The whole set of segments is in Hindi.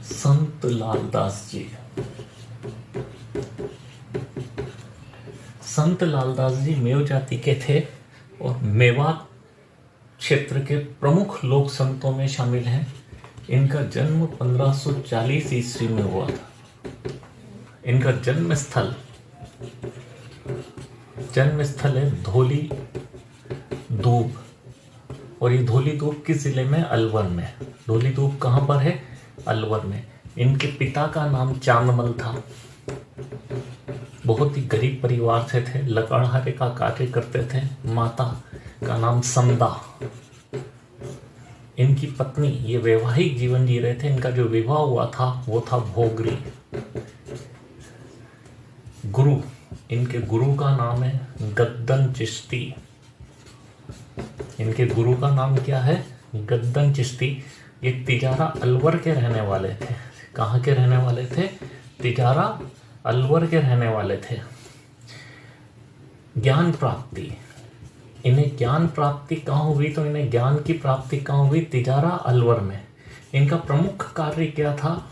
संत लालदास जी। संत लालदास जी मेव जाति के थे और मेवात क्षेत्र के प्रमुख लोक संतों में शामिल हैं। इनका जन्म 1540 ईस्वी में हुआ था। इनका जन्म स्थल है धौली दूब, और ये धौली दूब किस जिले में? अलवर में। धौली दूब कहाँ पर है? अलवर में। इनके पिता का नाम चांदमल था। बहुत ही गरीब परिवार से थे, लकड़हारे का कार्य करते थे। माता का नाम संदा। इनकी पत्नी, ये वैवाहिक जीवन जी रहे थे। इनका जो विवाह हुआ था वो था भोगरी। गुरु, इनके गुरु का नाम है गद्दन चिश्ती। इनके गुरु का नाम क्या है? गद्दन चिश्ती। ये तिजारा अलवर के रहने वाले थे। कहाँ के रहने वाले थे? तिजारा अलवर के रहने वाले थे। ज्ञान प्राप्ति, इन्हें ज्ञान प्राप्ति कहाँ हुई? तो इन्हें ज्ञान की प्राप्ति कहाँ हुई? तिजारा अलवर में। इनका प्रमुख कार्य क्या था?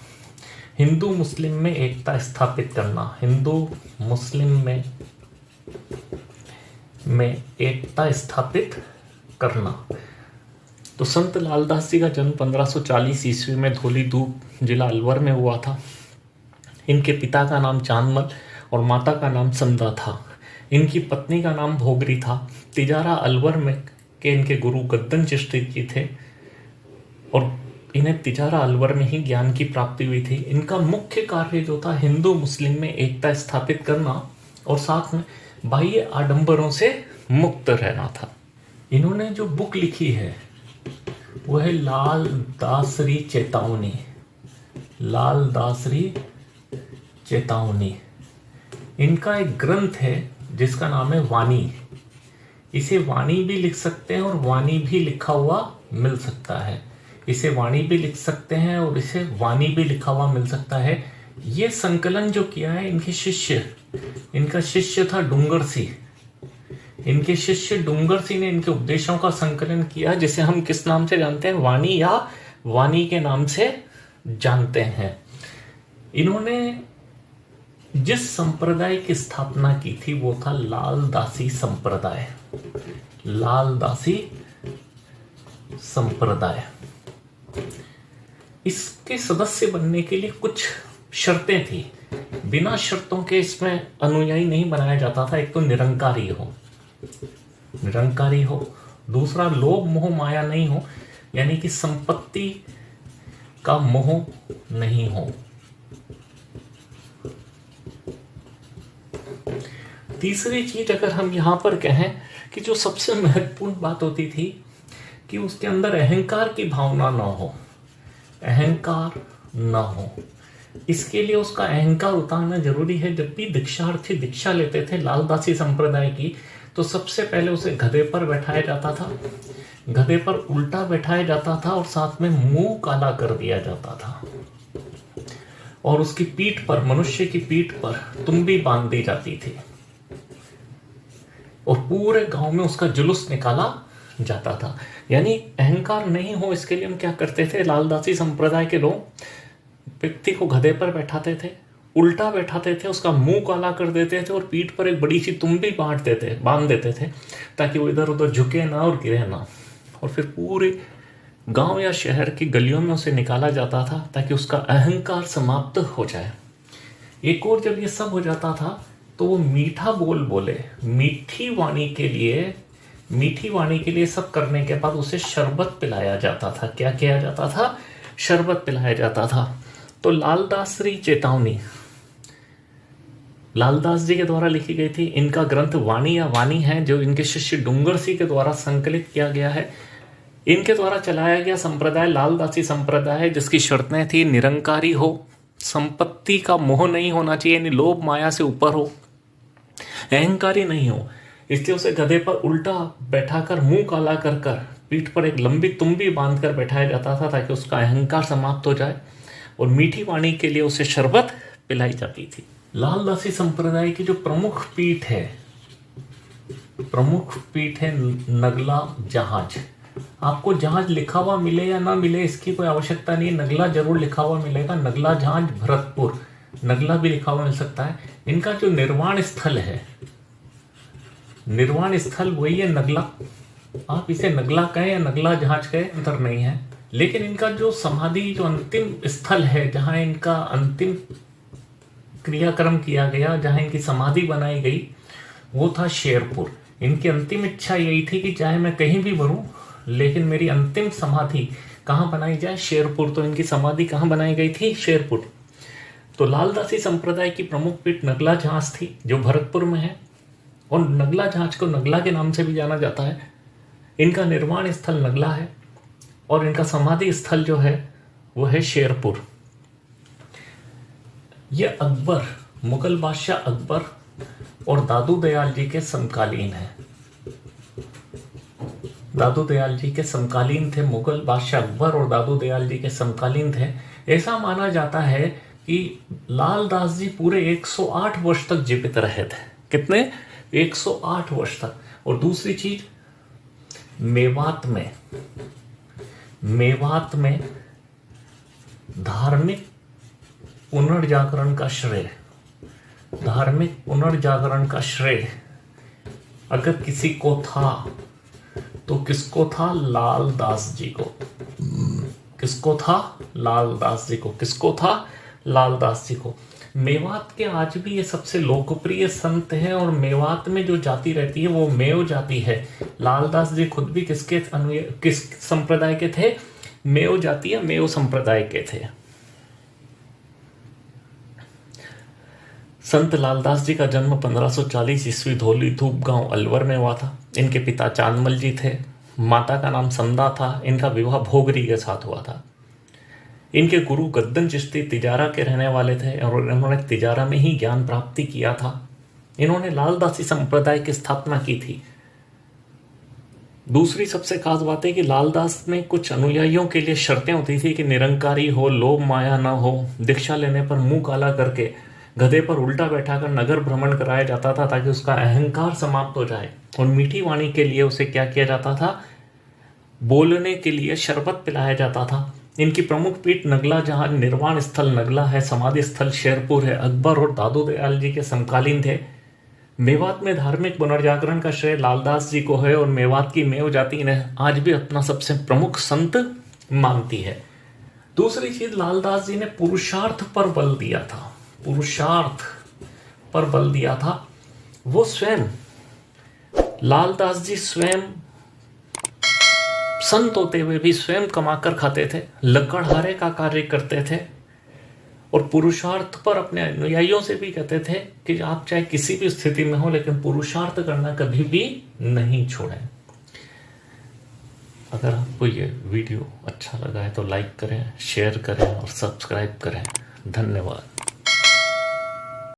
हिंदू मुस्लिम में एकता स्थापित करना। हिंदू मुस्लिम में एकता स्थापित करना। तो संत लालदास जी का जन्म 1540 ईस्वी में धौली दूब जिला अलवर में हुआ था। इनके पिता का नाम चांदमल और माता का नाम संदा था। इनकी पत्नी का नाम भोगरी था। तिजारा अलवर में के इनके गुरु गद्दन चिश्ती जी थे और इन्हें तिजारा अलवर में ही ज्ञान की प्राप्ति हुई थी। इनका मुख्य कार्य जो था हिंदू मुस्लिम में एकता स्थापित करना और साथ में बाह्य आडंबरों से मुक्त रहना था। इन्होंने जो बुक लिखी है वो है लाल दासरी चेतावनी। लाल दासरी चेतावनी इनका एक ग्रंथ है जिसका नाम है वाणी। इसे वाणी भी लिख सकते हैं और वाणी भी लिखा हुआ मिल सकता है। इसे वाणी भी लिख सकते हैं और इसे वाणी भी लिखा हुआ मिल सकता है। ये संकलन जो किया है इनका शिष्य था डूंगर सिंह। इनके शिष्य डूंगर सिंह ने इनके उपदेशों का संकलन किया, जिसे हम किस नाम से जानते हैं? वाणी या वाणी के नाम से जानते हैं। इन्होंने जिस संप्रदाय की स्थापना की थी वो था लालदासी संप्रदाय। लालदासी संप्रदाय। इसके सदस्य बनने के लिए कुछ शर्तें थी। बिना शर्तों के इसमें अनुयायी नहीं बनाया जाता था। एक तो निरंकारी हो, दूसरा लोभ मोह माया नहीं हो, यानी कि संपत्ति का मोह नहीं हो। तीसरी चीज अगर हम यहां पर कहें कि जो सबसे महत्वपूर्ण बात होती थी कि उसके अंदर अहंकार की भावना न हो। अहंकार न हो, इसके लिए उसका अहंकार उतारना जरूरी है। जब भी दीक्षार्थी दीक्षा लेते थे लालदासी संप्रदाय की, तो सबसे पहले उसे गधे पर बैठाया जाता था। गधे पर उल्टा बैठाया जाता था और साथ में मुंह काला कर दिया जाता था और उसकी पीठ पर, मनुष्य की पीठ पर तुम्बी बांध दी जाती थी और पूरे गांव में उसका जुलूस निकाला जाता था। यानी अहंकार नहीं हो, इसके लिए हम क्या करते थे? लालदासी संप्रदाय के लोग व्यक्ति को गधे पर बैठाते थे, उल्टा बैठाते थे, उसका मुंह काला कर देते थे और पीठ पर एक बड़ी सी तुम्बी बांध देते थे ताकि वो इधर उधर झुके ना और गिरे ना। और फिर पूरे गांव या शहर की गलियों में उसे निकाला जाता था ताकि उसका अहंकार समाप्त हो जाए। एक और जब ये सब हो जाता था तो वो मीठा बोल बोले। मीठी वाणी के लिए सब करने के बाद उसे शरबत पिलाया जाता था। क्या किया जाता था? शरबत पिलाया जाता था। तो लालदासरी चेतावनी लालदास जी के द्वारा लिखी गई थी। इनका ग्रंथ वाणी या वाणी है, जो इनके शिष्य डूंगर सिंह के द्वारा संकलित किया गया है। इनके द्वारा चलाया गया संप्रदाय लालदासी संप्रदाय है, जिसकी शर्तें थी निरंकारी हो, संपत्ति का मोह नहीं होना चाहिए, यानी लोभ माया से ऊपर हो, अहंकारी नहीं हो। इसलिए उसे गधे पर उल्टा बैठाकर मुंह काला कर पीठ पर एक लंबी तुम्बी बांधकर बैठाया जाता था ताकि उसका अहंकार समाप्त हो जाए। और मीठी वाणी के लिए उसे शरबत पिलाई जाती थी। लालदासी संप्रदाय की जो प्रमुख पीठ है नगला जहाज। आपको जहाज लिखा हुआ मिले या ना मिले इसकी कोई आवश्यकता नहीं, नगला जरूर लिखा हुआ मिलेगा। नगला जहाज भरतपुर, नगला भी लिखा हुआ मिल सकता है। इनका जो निर्वाण स्थल है, निर्वाण स्थल वही है नगला। आप इसे नगला कहें या नगला जहाज कहें, अंतर नहीं है। लेकिन इनका जो समाधि, जो अंतिम स्थल है, जहां इनका अंतिम क्रियाक्रम किया गया, जहां इनकी समाधि बनाई गई, वो था शेरपुर। इनकी अंतिम इच्छा यही थी कि चाहे मैं कहीं भी मरूं, लेकिन मेरी अंतिम समाधि कहाँ बनाई जाए? शेरपुर। तो इनकी समाधि कहाँ बनाई गई थी? शेरपुर। तो लालदासी संप्रदाय की प्रमुख पीठ नगला जहाज थी, जो भरतपुर में है, और नगला जहाज को नगला के नाम से भी जाना जाता है। इनका निर्वाण स्थल नगला है और इनका समाधि स्थल जो है वो है शेरपुर। यह अकबर, मुगल बादशाह अकबर और दादू दयाल जी के समकालीन है। दादू दयाल जी के समकालीन थे, मुगल बादशाह अकबर और दादू दयाल जी के समकालीन थे। ऐसा माना जाता है कि लालदास जी पूरे 108 वर्ष तक जीवित रहे थे। कितने? 108 वर्ष तक। और दूसरी चीज, मेवात में धार्मिक पुनर्जागरण का श्रेय, धार्मिक पुनर्जागरण का श्रेय अगर किसी को था तो किसको था? लालदास जी को। किसको था? लालदास जी को। किसको था? लालदास जी को। मेवात के आज भी ये सबसे लोकप्रिय संत हैं और मेवात में जो जाति रहती है वो मेव जाति है। लालदास जी खुद भी किस संप्रदाय के थे? मेव जाति या मेव संप्रदाय के थे। संत लालदास जी का जन्म 1540 ईस्वी धौली धूप गांव अलवर में हुआ था। इनके पिता चांदमल जी थे, माता का नाम संदा था। इनका विवाह भोगरी के साथ हुआ था। इनके गुरु गद्दन चिश्ती तिजारा के रहने वाले थे और इन्होंने तिजारा में ही ज्ञान प्राप्ति किया था। इन्होंने लालदासी संप्रदाय की स्थापना की थी। दूसरी सबसे खास बात है कि लालदास में कुछ अनुयायियों के लिए शर्तें होती थी कि निरंकारी हो, लोभ माया न हो, दीक्षा लेने पर मुंह काला करके गधे पर उल्टा बैठाकर नगर भ्रमण कराया जाता था ताकि उसका अहंकार समाप्त हो जाए। और मीठी वाणी के लिए उसे क्या किया जाता था? बोलने के लिए शरबत पिलाया जाता था। इनकी प्रमुख पीठ नगला जहां निर्वाण स्थल नगला है, समाधि स्थल शेरपुर है। अकबर और दादू दयाल जी के समकालीन थे। मेवात में धार्मिक पुनर्जागरण का श्रेय लालदास जी को है और मेवात की मेव जाति इन्हें आज भी अपना सबसे प्रमुख संत मानती है। दूसरी चीज, लालदास जी ने पुरुषार्थ पर बल दिया था। पुरुषार्थ पर बल दिया था। वो स्वयं, लालदास जी स्वयं संत होते हुए भी स्वयं कमाकर खाते थे, लकड़हारे का कार्य करते थे और पुरुषार्थ पर अपने अनुयायियों से भी कहते थे कि आप चाहे किसी भी स्थिति में हो लेकिन पुरुषार्थ करना कभी भी नहीं छोड़ें। अगर आपको ये वीडियो अच्छा लगा है तो लाइक करें, शेयर करें और सब्सक्राइब करें। धन्यवाद।